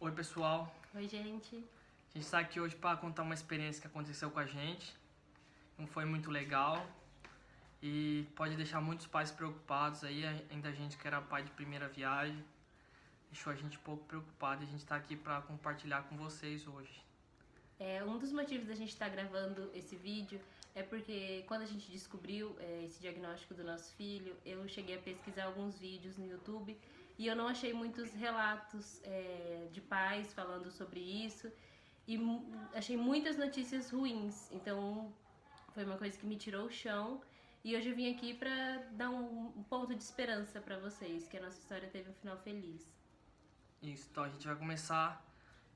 Oi, pessoal. Oi, gente. A gente está aqui hoje para contar uma experiência que aconteceu com a gente. Não foi muito legal e pode deixar muitos pais preocupados aí. Ainda a gente que era pai de primeira viagem deixou a gente um pouco preocupado. E a gente está aqui para compartilhar com vocês hoje. Um dos motivos da gente estar gravando esse vídeo é porque quando a gente descobriu esse diagnóstico do nosso filho, eu cheguei a pesquisar alguns vídeos no YouTube e eu não achei muitos relatos de pais falando sobre isso e achei muitas notícias ruins. Então foi uma coisa que me tirou o chão e hoje eu vim aqui para dar um ponto de esperança para vocês, que a nossa história teve um final feliz. Isso, então a gente vai começar.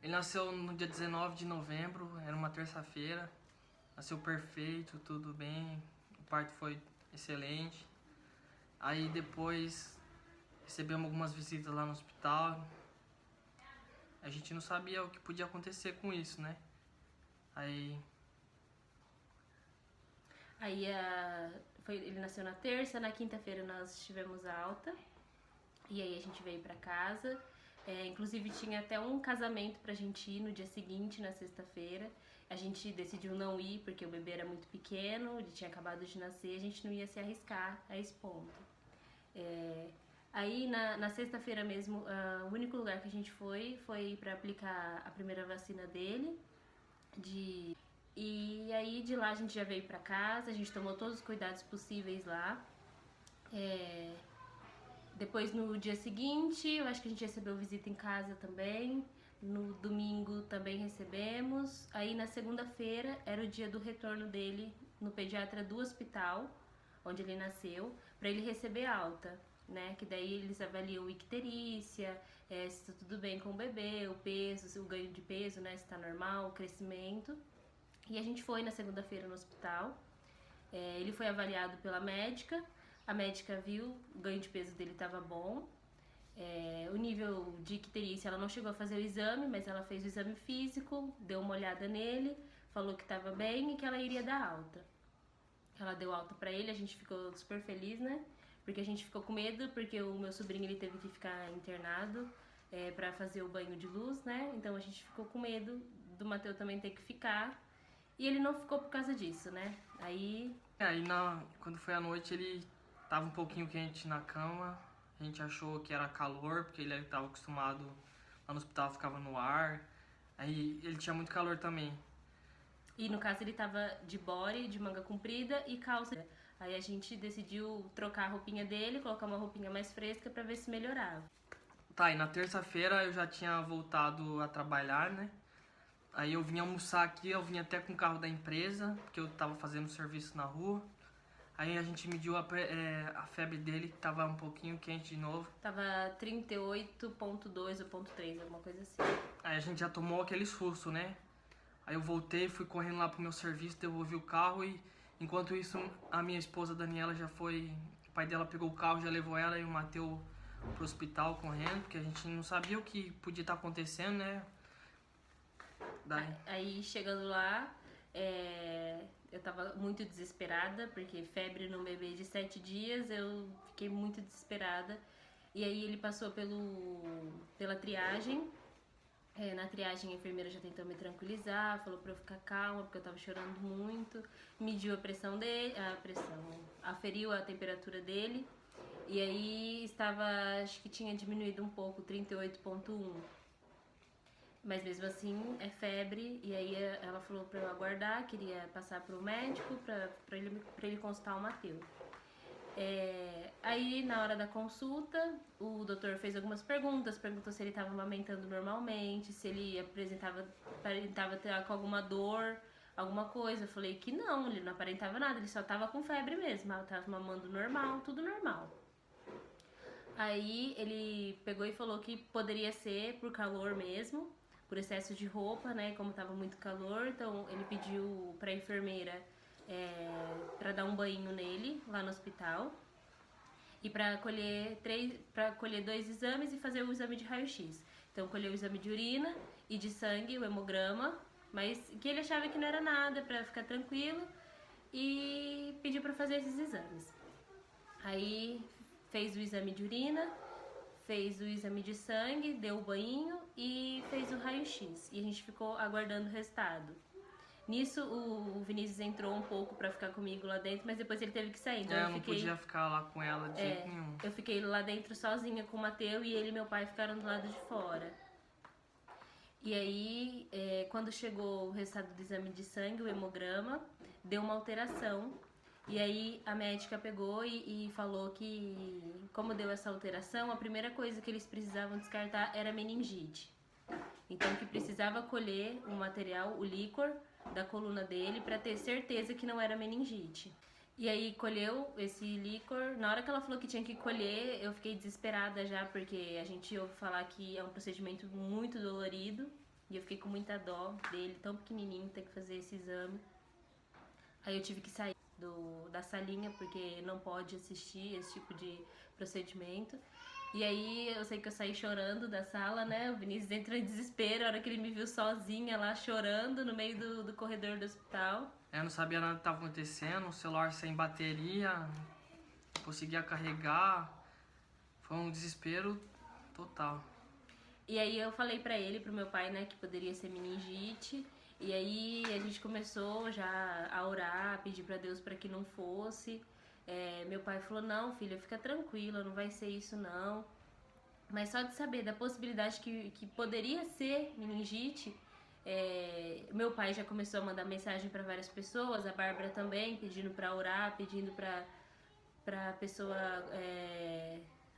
Ele nasceu no dia 19 de novembro, era uma terça-feira. Nasceu perfeito, tudo bem. O parto foi excelente. Aí depois recebemos algumas visitas lá no hospital. A gente não sabia o que podia acontecer com isso, né? Aí Ele nasceu na terça, na quinta-feira nós tivemos alta. E aí a gente veio pra casa. Inclusive tinha até um casamento pra gente ir no dia seguinte, na sexta-feira. A gente decidiu não ir porque o bebê era muito pequeno, ele tinha acabado de nascer, a gente não ia se arriscar a esse ponto. Aí na sexta-feira mesmo, o único lugar que a gente foi pra aplicar a primeira vacina dele. E aí de lá a gente já veio pra casa, a gente tomou todos os cuidados possíveis lá. Depois no dia seguinte, eu acho que a gente recebeu visita em casa também. No domingo também recebemos. Aí na segunda-feira era o dia do retorno dele no pediatra do hospital, onde ele nasceu, para ele receber alta, né? Que daí eles avaliam icterícia, se tá tudo bem com o bebê, o peso, o ganho de peso, né? Se tá normal, o crescimento. E a gente foi na segunda-feira no hospital. Ele foi avaliado pela médica. A médica viu, o ganho de peso dele estava bom. O nível de icterícia, ela não chegou a fazer o exame, mas ela fez o exame físico, deu uma olhada nele, falou que estava bem e que ela iria dar alta. Ela deu alta pra ele, a gente ficou super feliz, né? Porque a gente ficou com medo, porque o meu sobrinho ele teve que ficar internado pra fazer o banho de luz, né? Então a gente ficou com medo do Matheus também ter que ficar. E ele não ficou por causa disso, né? quando foi à noite ele tava um pouquinho quente na cama. A gente achou que era calor, porque ele estava acostumado lá no hospital, ficava no ar. Aí ele tinha muito calor também. E no caso ele tava de body, de manga comprida e calça. Aí a gente decidiu trocar a roupinha dele, colocar uma roupinha mais fresca pra ver se melhorava. Tá, e na terça-feira eu já tinha voltado a trabalhar, né? Aí eu vim almoçar aqui, eu vim até com o carro da empresa, porque eu tava fazendo serviço na rua. Aí a gente mediu a febre dele, que tava um pouquinho quente de novo. Tava 38,2 ou 0,3, alguma coisa assim. Aí a gente já tomou aquele susto, né? Aí eu voltei, fui correndo lá pro meu serviço, devolvi o carro e enquanto isso a minha esposa Daniela já foi... O pai dela pegou o carro, já levou ela e o Matheus pro hospital correndo, porque a gente não sabia o que podia estar acontecendo, né? Aí chegando lá, eu tava muito desesperada, porque febre num bebê de 7 dias, eu fiquei muito desesperada. E aí ele passou pela triagem. Na triagem a enfermeira já tentou me tranquilizar, falou pra eu ficar calma, porque eu tava chorando muito. Mediu a pressão dele, aferiu a temperatura dele. E aí acho que tinha diminuído um pouco, 38,1. Mas mesmo assim é febre, e aí ela falou pra eu aguardar, queria passar pro médico pra ele consultar o Matheus. Aí na hora da consulta, o doutor fez algumas perguntas, perguntou se ele estava amamentando normalmente, se ele aparentava ter com alguma dor, alguma coisa. Eu falei que não, ele não aparentava nada, ele só tava com febre mesmo, ela tava mamando normal, tudo normal. Aí ele pegou e falou que poderia ser por calor mesmo, por excesso de roupa, né? Como tava muito calor, então ele pediu pra enfermeira pra dar um banho nele lá no hospital e pra colher 2 exames e fazer o exame de raio-x. Então colheu o exame de urina e de sangue, o hemograma, mas que ele achava que não era nada, pra ficar tranquilo, e pediu pra fazer esses exames. Aí fez o exame de urina, fez o exame de sangue, deu o banho e fez o raio-x. E a gente ficou aguardando o resultado. Nisso, o Vinícius entrou um pouco pra ficar comigo lá dentro, mas depois ele teve que sair. Então eu não podia ficar lá com ela de jeito nenhum. Eu fiquei lá dentro sozinha com o Mateu e ele e meu pai ficaram do lado de fora. E aí, quando chegou o resultado do exame de sangue, o hemograma, deu uma alteração. E aí a médica pegou e falou que, como deu essa alteração, a primeira coisa que eles precisavam descartar era meningite. Então que precisava colher o material, o líquor da coluna dele para ter certeza que não era meningite. E aí colheu esse líquor. Na hora que ela falou que tinha que colher, eu fiquei desesperada já, porque a gente ouve falar que é um procedimento muito dolorido. E eu fiquei com muita dó dele, tão pequenininho, ter que fazer esse exame. Aí eu tive que sair da salinha, porque não pode assistir esse tipo de procedimento. E aí eu sei que eu saí chorando da sala, né? O Vinícius entrou em desespero, a hora que ele me viu sozinha lá chorando no meio do corredor do hospital. Eu não sabia nada que estava acontecendo, o celular sem bateria, não conseguia carregar. Foi um desespero total. E aí eu falei pra ele, pro meu pai, né, que poderia ser meningite. E aí a gente começou já a orar, a pedir pra Deus pra que não fosse. Meu pai falou, não, filha, fica tranquila, não vai ser isso não. Mas só de saber da possibilidade que poderia ser meningite, meu pai já começou a mandar mensagem pra várias pessoas, a Bárbara também, pedindo pra orar, pedindo pra pessoa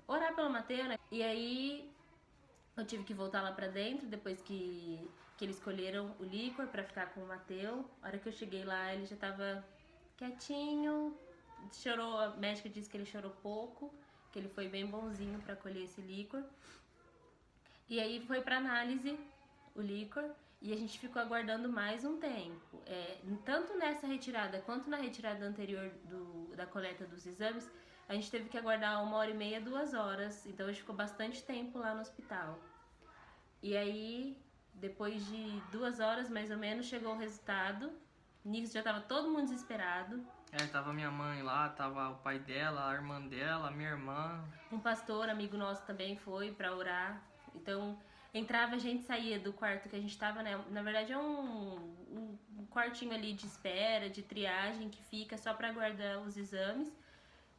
orar pelo Mateu, né? E aí eu tive que voltar lá pra dentro, depois que eles escolheram o líquor pra ficar com o Mateu. A hora que eu cheguei lá, ele já tava quietinho, chorou, a médica disse que ele chorou pouco, que ele foi bem bonzinho pra colher esse líquor. E aí foi pra análise o líquor e a gente ficou aguardando mais um tempo. Tanto nessa retirada quanto na retirada anterior da coleta dos exames, a gente teve que aguardar 1h30, 2 horas. Então a gente ficou bastante tempo lá no hospital. E aí, depois de 2 horas mais ou menos, chegou o resultado. Nisso já tava todo mundo desesperado. Tava minha mãe lá, tava o pai dela, a irmã dela, a minha irmã. Um pastor, amigo nosso, também foi pra orar. Então, entrava, a gente saía do quarto que a gente tava, né? Na verdade é um quartinho ali de espera, de triagem, que fica só pra guardar os exames.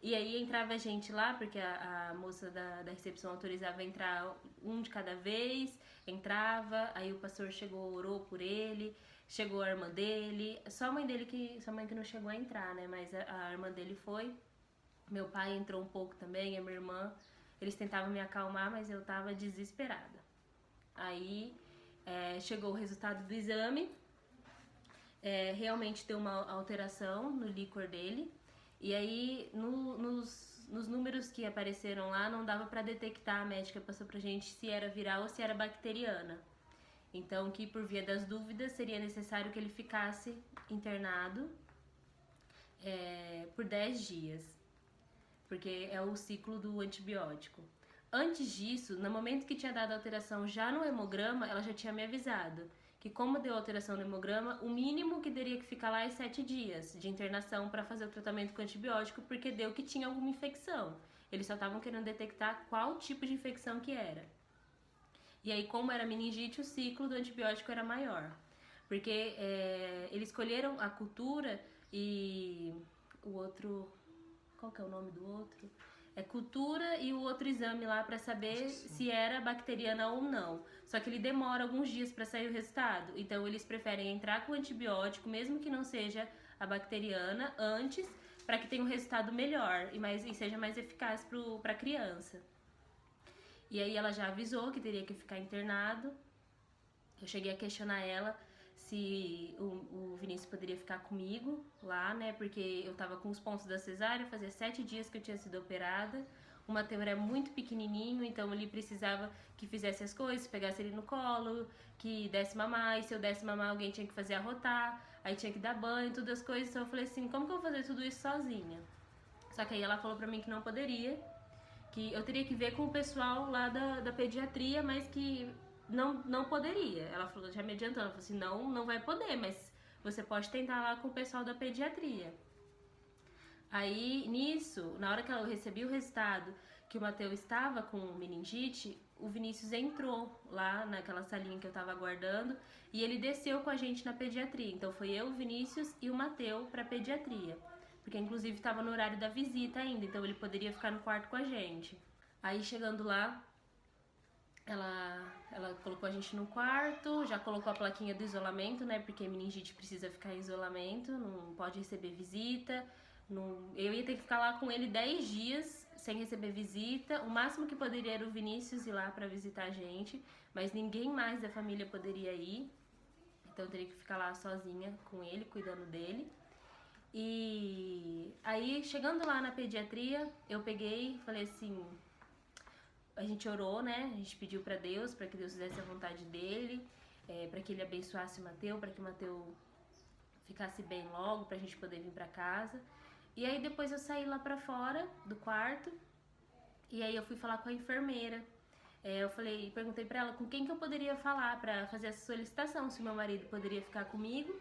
E aí entrava a gente lá, porque a moça da recepção autorizava entrar um de cada vez. Entrava, aí o pastor chegou, orou por ele. Chegou a irmã dele, só a mãe que não chegou a entrar, né? Mas a irmã dele foi. Meu pai entrou um pouco também, a minha irmã. Eles tentavam me acalmar, mas eu tava desesperada. Aí chegou o resultado do exame. Realmente deu uma alteração no líquor dele. E aí, nos números que apareceram lá, não dava pra detectar, a médica passou pra gente se era viral ou se era bacteriana. Então, que por via das dúvidas, seria necessário que ele ficasse internado por 10 dias, porque é o ciclo do antibiótico. Antes disso, no momento que tinha dado alteração já no hemograma, ela já tinha me avisado que, como deu alteração no hemograma, o mínimo que teria que ficar lá é 7 dias de internação para fazer o tratamento com antibiótico, porque deu que tinha alguma infecção. Eles só estavam querendo detectar qual tipo de infecção que era. E aí, como era meningite, o ciclo do antibiótico era maior. Porque eles escolheram a cultura e o outro... Qual que é o nome do outro? Cultura e o outro exame lá para saber se era bacteriana ou não. Só que ele demora alguns dias para sair o resultado. Então, eles preferem entrar com o antibiótico, mesmo que não seja a bacteriana, antes, para que tenha um resultado melhor e seja mais eficaz para a criança. E aí ela já avisou que teria que ficar internado. Eu cheguei a questionar ela se o Vinícius poderia ficar comigo lá, né? Porque eu tava com os pontos da cesárea, fazia 7 dias que eu tinha sido operada. O Mateu era muito pequenininho, então ele precisava que fizesse as coisas, pegasse ele no colo, que desse mamar. E se eu desse mamar, alguém tinha que fazer arrotar. Aí tinha que dar banho, todas as coisas. Então eu falei assim, como que eu vou fazer tudo isso sozinha? Só que aí ela falou pra mim que não poderia, que eu teria que ver com o pessoal lá da pediatria, mas que não poderia. Ela falou, já me adiantou, ela falou assim, não vai poder, mas você pode tentar lá com o pessoal da pediatria. Aí, nisso, na hora que eu recebi o resultado, que o Matheus estava com meningite, o Vinícius entrou lá naquela salinha que eu tava aguardando e ele desceu com a gente na pediatria. Então foi eu, o Vinícius e o Matheus pra pediatria. Porque inclusive tava no horário da visita ainda, então ele poderia ficar no quarto com a gente. Aí chegando lá, ela colocou a gente no quarto, já colocou a plaquinha do isolamento, né? Porque meningite precisa ficar em isolamento, não pode receber visita. Eu ia ter que ficar lá com ele 10 dias sem receber visita. O máximo que poderia era o Vinícius ir lá pra visitar a gente, mas ninguém mais da família poderia ir. Então eu teria que ficar lá sozinha com ele, cuidando dele. E aí, chegando lá na pediatria, eu peguei e falei assim... A gente orou, né? A gente pediu pra Deus, pra que Deus fizesse a vontade dele, pra que ele abençoasse o Matheus, pra que o Matheus ficasse bem logo, pra gente poder vir pra casa. E aí depois eu saí lá pra fora do quarto, e aí eu fui falar com a enfermeira. Perguntei pra ela com quem que eu poderia falar pra fazer essa solicitação, se o meu marido poderia ficar comigo,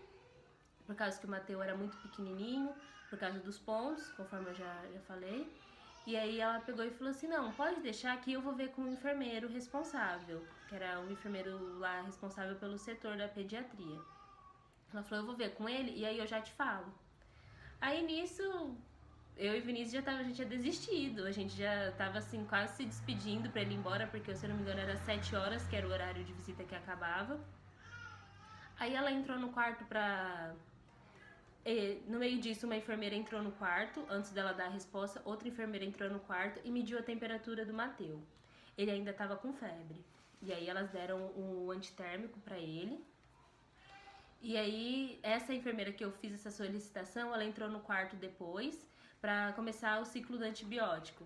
por causa que o Matheus era muito pequenininho, por causa dos pontos, conforme eu já falei. E aí ela pegou e falou assim, não, pode deixar que eu vou ver com o enfermeiro responsável, que era um enfermeiro lá responsável pelo setor da pediatria. Ela falou, eu vou ver com ele e aí eu já te falo. Aí nisso, eu e o Vinícius a gente tinha desistido, a gente já tava assim quase se despedindo pra ele ir embora, porque se eu não me engano era 7 horas, que era o horário de visita que acabava. Aí ela entrou no quarto no meio disso, uma enfermeira entrou no quarto, antes dela dar a resposta, outra enfermeira entrou no quarto e mediu a temperatura do Matheus. Ele ainda estava com febre. E aí elas deram o antitérmico para ele. E aí, essa enfermeira que eu fiz essa solicitação, ela entrou no quarto depois para começar o ciclo do antibiótico.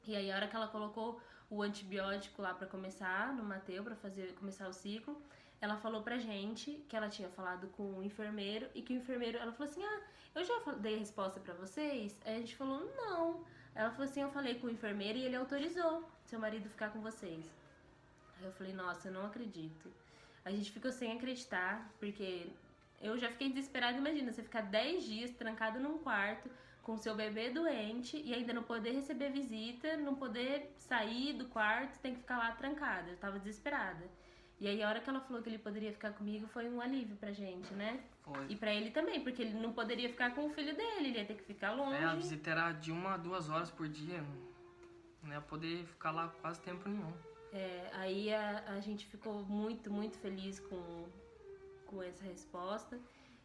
E aí, a hora que ela colocou o antibiótico lá para começar no Matheus, para começar o ciclo, ela falou pra gente que ela tinha falado com o enfermeiro e que o enfermeiro, ela falou assim, eu já dei a resposta pra vocês? Aí a gente falou, não. Ela falou assim, eu falei com o enfermeiro e ele autorizou seu marido ficar com vocês. Aí eu falei, nossa, eu não acredito. A gente ficou sem acreditar, porque eu já fiquei desesperada. Imagina, você ficar 10 dias trancado num quarto com seu bebê doente e ainda não poder receber visita, não poder sair do quarto, tem que ficar lá trancada. Eu tava desesperada. E aí a hora que ela falou que ele poderia ficar comigo foi um alívio pra gente, né? Foi. E pra ele também, porque ele não poderia ficar com o filho dele, ele ia ter que ficar longe. A visita era de 1 a 2 horas por dia, não ia poder ficar lá quase tempo nenhum. Aí a gente ficou muito, muito feliz com essa resposta.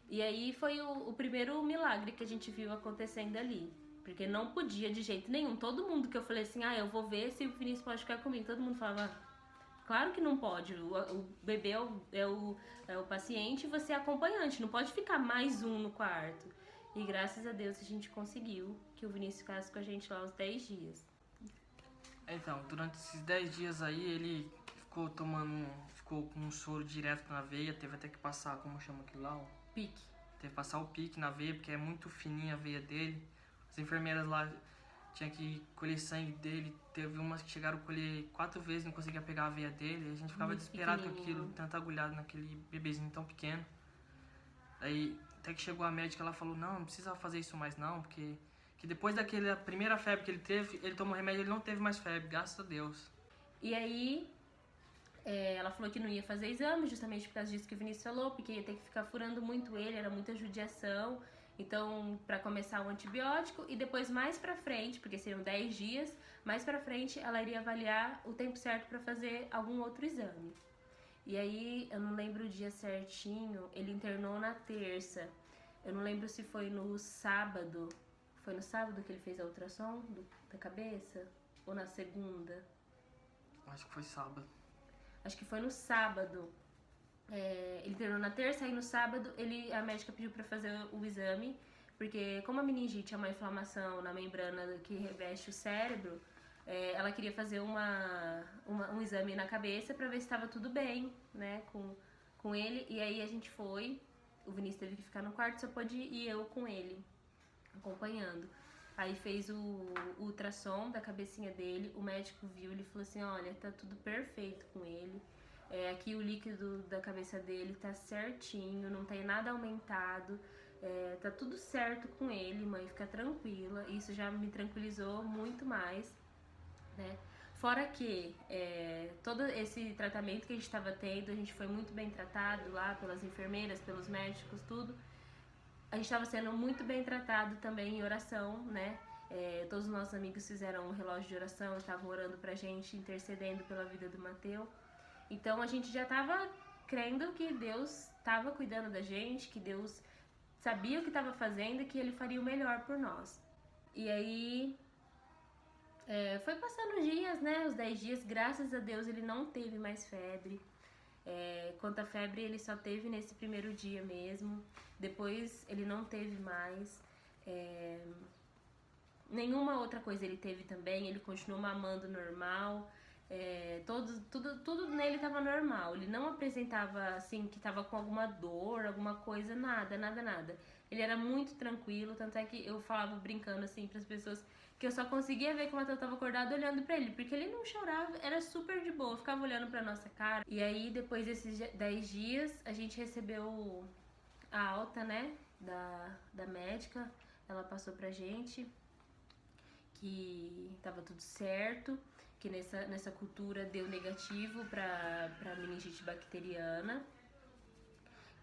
E aí foi o primeiro milagre que a gente viu acontecendo ali. Porque não podia de jeito nenhum. Todo mundo que eu falei assim, eu vou ver se o Vinícius pode ficar comigo. Todo mundo falava, claro que não pode. O bebê é o paciente e você é acompanhante. Não pode ficar mais um no quarto. E graças a Deus a gente conseguiu que o Vinícius ficasse com a gente lá uns 10 dias. Então, durante esses 10 dias aí, ele ficou com um soro direto na veia, teve até que passar, como chama aquilo lá? Pique. Teve que passar o pique na veia, porque é muito fininha a veia dele. As enfermeiras lá tinham que colher sangue dele, teve umas que chegaram a colher 4 vezes, não conseguia pegar a veia dele, a gente ficava Muito desesperado com aquilo, tanto agulhado naquele bebezinho tão pequeno. Aí, até que chegou a médica, ela falou, não precisa fazer isso mais não, porque depois daquela primeira febre que ele teve, ele tomou remédio, ele não teve mais febre, graças a Deus. E aí, ela falou que não ia fazer exame, justamente por causa disso que o Vinícius falou, porque ia ter que ficar furando muito ele, era muita judiação. Então, pra começar o antibiótico, e depois mais pra frente, porque seriam 10 dias, mais pra frente ela iria avaliar o tempo certo pra fazer algum outro exame. E aí, eu não lembro o dia certinho, ele internou na terça. Eu não lembro se foi no sábado. Foi no sábado que ele fez a ultrassom da cabeça? Ou na segunda? Acho que foi sábado. Acho que foi no sábado. Ele internou na terça, aí no sábado a médica pediu pra fazer o exame, porque como a meningite é uma inflamação na membrana que reveste o cérebro, ela queria fazer um exame na cabeça pra ver se estava tudo bem, né, com ele. E aí a gente foi, o Vinícius teve que ficar no quarto, só pôde ir eu com ele, acompanhando. Aí fez o ultrassom da cabecinha dele, o médico viu, ele falou assim, olha, tá tudo perfeito com ele. Aqui o líquido da cabeça dele tá certinho, não tem nada aumentado, tá tudo certo com ele, mãe, fica tranquila. Isso já me tranquilizou muito mais. né? Fora que todo esse tratamento que a gente estava tendo, a gente foi muito bem tratado lá pelas enfermeiras, pelos médicos, tudo. A gente estava sendo muito bem tratado também em oração, né? Todos os nossos amigos fizeram um relógio de oração, estavam orando pra gente, intercedendo pela vida do Mateu. Então a gente já estava crendo que Deus estava cuidando da gente, que Deus sabia o que estava fazendo e que Ele faria o melhor por nós. E aí foi passando os dias, né? Os 10 dias, graças a Deus ele não teve mais febre. Quanto à febre, ele só teve nesse primeiro dia mesmo. Depois ele não teve mais. Nenhuma outra coisa ele teve também. Ele continuou mamando normal. Tudo nele estava normal. Ele não apresentava assim que estava com alguma dor, alguma coisa, nada. Ele era muito tranquilo, tanto é que eu falava brincando assim para as pessoas que eu só conseguia ver que o Matheus estava acordado olhando para ele, porque ele não chorava, era super de boa, ficava olhando para nossa cara. E aí depois desses 10 dias a gente recebeu a alta, né, da médica. Ela passou pra gente que tava tudo certo, que nessa cultura deu negativo pra meningite bacteriana,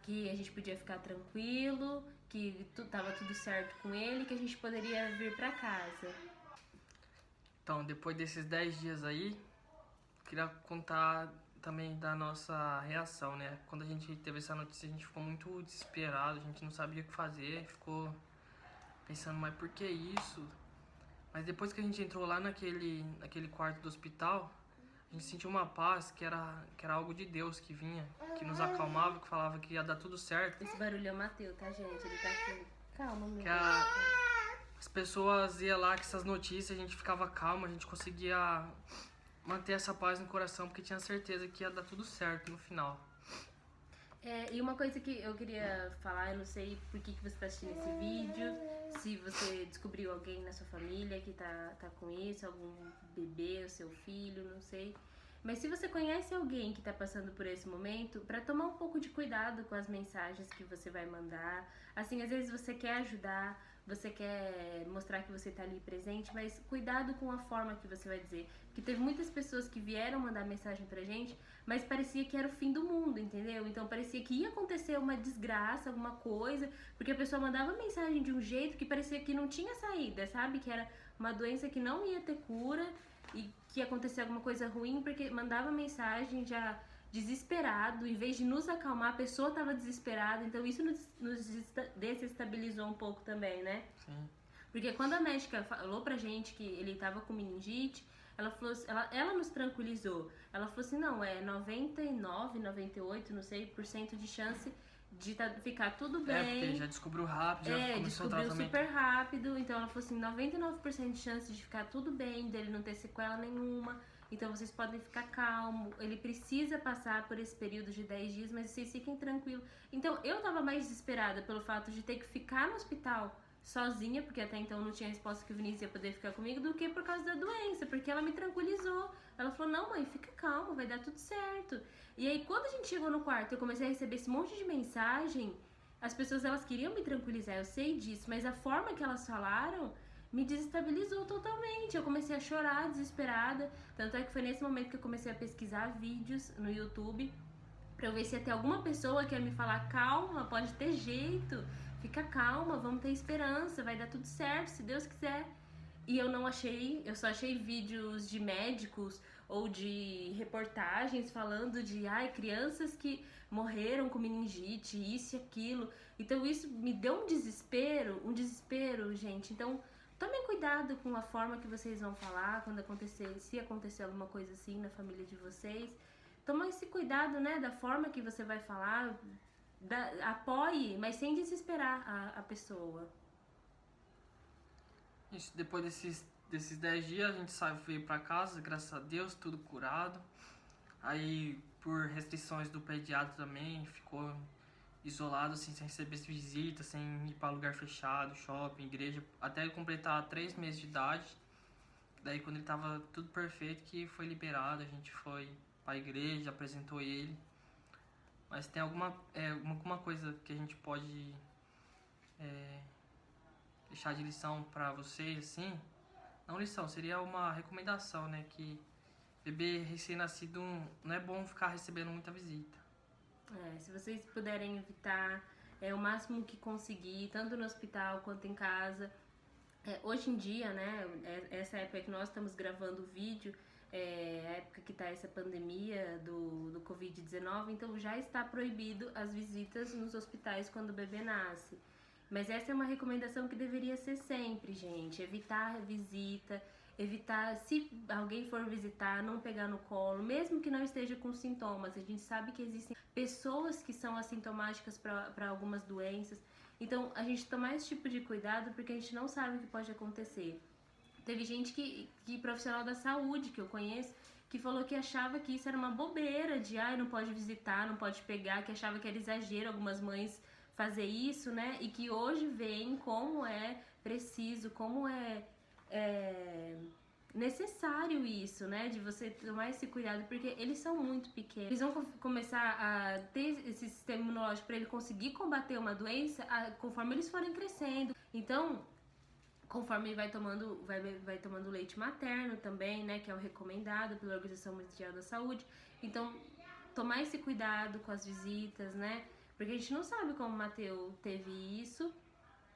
que a gente podia ficar tranquilo, que tava tudo certo com ele, que a gente poderia vir pra casa. Então, depois desses 10 dias aí, queria contar também da nossa reação, né? Quando a gente teve essa notícia, a gente ficou muito desesperado, a gente não sabia o que fazer, ficou pensando, mas por que isso? Mas depois que a gente entrou lá naquele quarto do hospital, a gente sentiu uma paz que era algo de Deus que vinha, que nos acalmava, que falava que ia dar tudo certo. Esse barulho é o Matheus, tá, gente? Ele tá aqui. Calma, meu Deus. As pessoas iam lá com essas notícias, a gente ficava calmo, a gente conseguia manter essa paz no coração, porque tinha certeza que ia dar tudo certo no final. E uma coisa que eu queria falar, eu não sei por que você tá assistindo esse vídeo, se você descobriu alguém na sua família que tá com isso, algum bebê, o seu filho, não sei. Mas se você conhece alguém que tá passando por esse momento, para tomar um pouco de cuidado com as mensagens que você vai mandar. Assim, às vezes você quer ajudar, você quer mostrar que você tá ali presente, mas cuidado com a forma que você vai dizer. Porque teve muitas pessoas que vieram mandar mensagem pra gente, mas parecia que era o fim do mundo, entendeu? Então parecia que ia acontecer uma desgraça, alguma coisa, porque a pessoa mandava mensagem de um jeito que parecia que não tinha saída, sabe? Que era uma doença que não ia ter cura e que ia acontecer alguma coisa ruim, porque mandava mensagem já desesperado, em vez de nos acalmar, a pessoa estava desesperada, então isso nos desestabilizou um pouco também, né? Sim. Porque quando a médica falou pra gente que ele tava com meningite, ela falou, ela nos tranquilizou. Ela falou assim, não, 99, 98, não sei, por cento de chance de ficar tudo bem. Porque já descobriu rápido, já começou o tratamento. Descobriu super rápido, então ela falou assim, 99% de chance de ficar tudo bem, dele não ter sequela nenhuma. Então vocês podem ficar calmo. Ele precisa passar por esse período de 10 dias, mas vocês fiquem tranquilos. Então eu tava mais desesperada pelo fato de ter que ficar no hospital sozinha, porque até então não tinha resposta que o Vinícius ia poder ficar comigo, do que por causa da doença, porque ela me tranquilizou. Ela falou, não mãe, fica calma, vai dar tudo certo. E aí quando a gente chegou no quarto, eu comecei a receber esse monte de mensagem, as pessoas elas queriam me tranquilizar, eu sei disso, mas a forma que elas falaram me desestabilizou totalmente. Eu comecei a chorar desesperada, tanto é que foi nesse momento que eu comecei a pesquisar vídeos no YouTube pra eu ver se ia ter alguma pessoa que ia me falar, calma, pode ter jeito, fica calma, vamos ter esperança, vai dar tudo certo, se Deus quiser. E eu não achei, eu só achei vídeos de médicos ou de reportagens falando de crianças que morreram com meningite, isso e aquilo. Então isso me deu um desespero, gente. Então tomem cuidado com a forma que vocês vão falar quando acontecer, se acontecer alguma coisa assim na família de vocês. Toma esse cuidado, né, da forma que você vai falar. Apoie, mas sem desesperar a pessoa. Isso, depois desses 10 dias a gente veio pra casa, graças a Deus, tudo curado. Aí, por restrições do pediatra também, ficou isolado, assim, sem receber visitas, sem ir pra lugar fechado, shopping, igreja, até ele completar 3 meses de idade. Daí, quando ele tava tudo perfeito, que foi liberado, a gente foi pra igreja, apresentou ele. Mas tem alguma coisa que a gente pode deixar de lição pra vocês, assim, Não lição, seria uma recomendação, né? Que bebê recém-nascido não é bom ficar recebendo muita visita. Se vocês puderem evitar, o máximo que conseguir, tanto no hospital quanto em casa. Hoje em dia, né, essa época que nós estamos gravando o vídeo, a época que está essa pandemia do Covid-19, então já está proibido as visitas nos hospitais quando o bebê nasce. Mas essa é uma recomendação que deveria ser sempre, gente. Evitar visita, evitar, se alguém for visitar, não pegar no colo, mesmo que não esteja com sintomas. A gente sabe que existem pessoas que são assintomáticas para algumas doenças. Então, a gente tomar esse tipo de cuidado porque a gente não sabe o que pode acontecer. Teve gente que profissional da saúde que eu conheço, que falou que achava que isso era uma bobeira de, não pode visitar, não pode pegar, que achava que era exagero algumas mães fazer isso, né? E que hoje veem como é preciso, como é necessário isso, né? De você tomar esse cuidado, porque eles são muito pequenos. Eles vão começar a ter esse sistema imunológico para ele conseguir combater uma doença conforme eles forem crescendo. Então, conforme ele vai tomando leite materno também, né? Que é o recomendado pela Organização Mundial da Saúde. Então, tomar esse cuidado com as visitas, né? Porque a gente não sabe como o Mateu teve isso.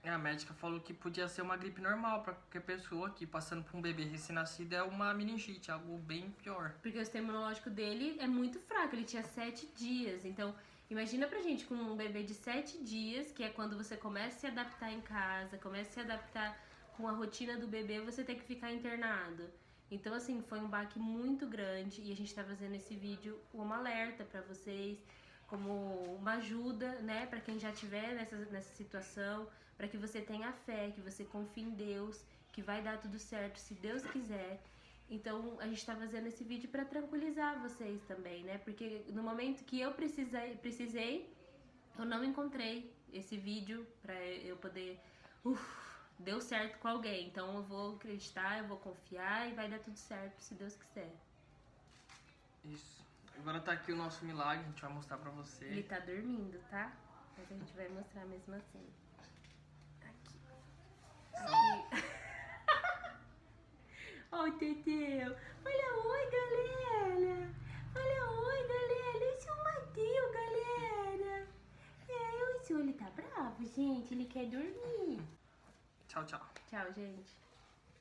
A médica falou que podia ser uma gripe normal para qualquer pessoa que passando por um bebê recém-nascido é uma meningite, algo bem pior. Porque o sistema imunológico dele é muito fraco, ele tinha 7 dias. Então, imagina pra gente com um bebê de 7 dias, que é quando você começa a se adaptar em casa, começa a se adaptar com a rotina do bebê, você tem que ficar internado. Então, assim, foi um baque muito grande e a gente tá fazendo esse vídeo como alerta pra vocês, como uma ajuda, né, pra quem já estiver nessa situação, para que você tenha fé, que você confie em Deus, que vai dar tudo certo se Deus quiser. Então a gente tá fazendo esse vídeo para tranquilizar vocês também, né? Porque no momento que eu precisei, eu não encontrei esse vídeo para eu poder, deu certo com alguém. Então eu vou acreditar, eu vou confiar e vai dar tudo certo se Deus quiser. Isso. Agora tá aqui o nosso milagre, a gente vai mostrar pra você. Ele tá dormindo, tá? Mas a gente vai mostrar mesmo assim. Ó, Teteu. Fala oi, galera. Fala oi, galera. Esse é o Mateu, galera. O senhor, ele tá bravo, gente. Ele quer dormir. Tchau, tchau. Tchau, gente.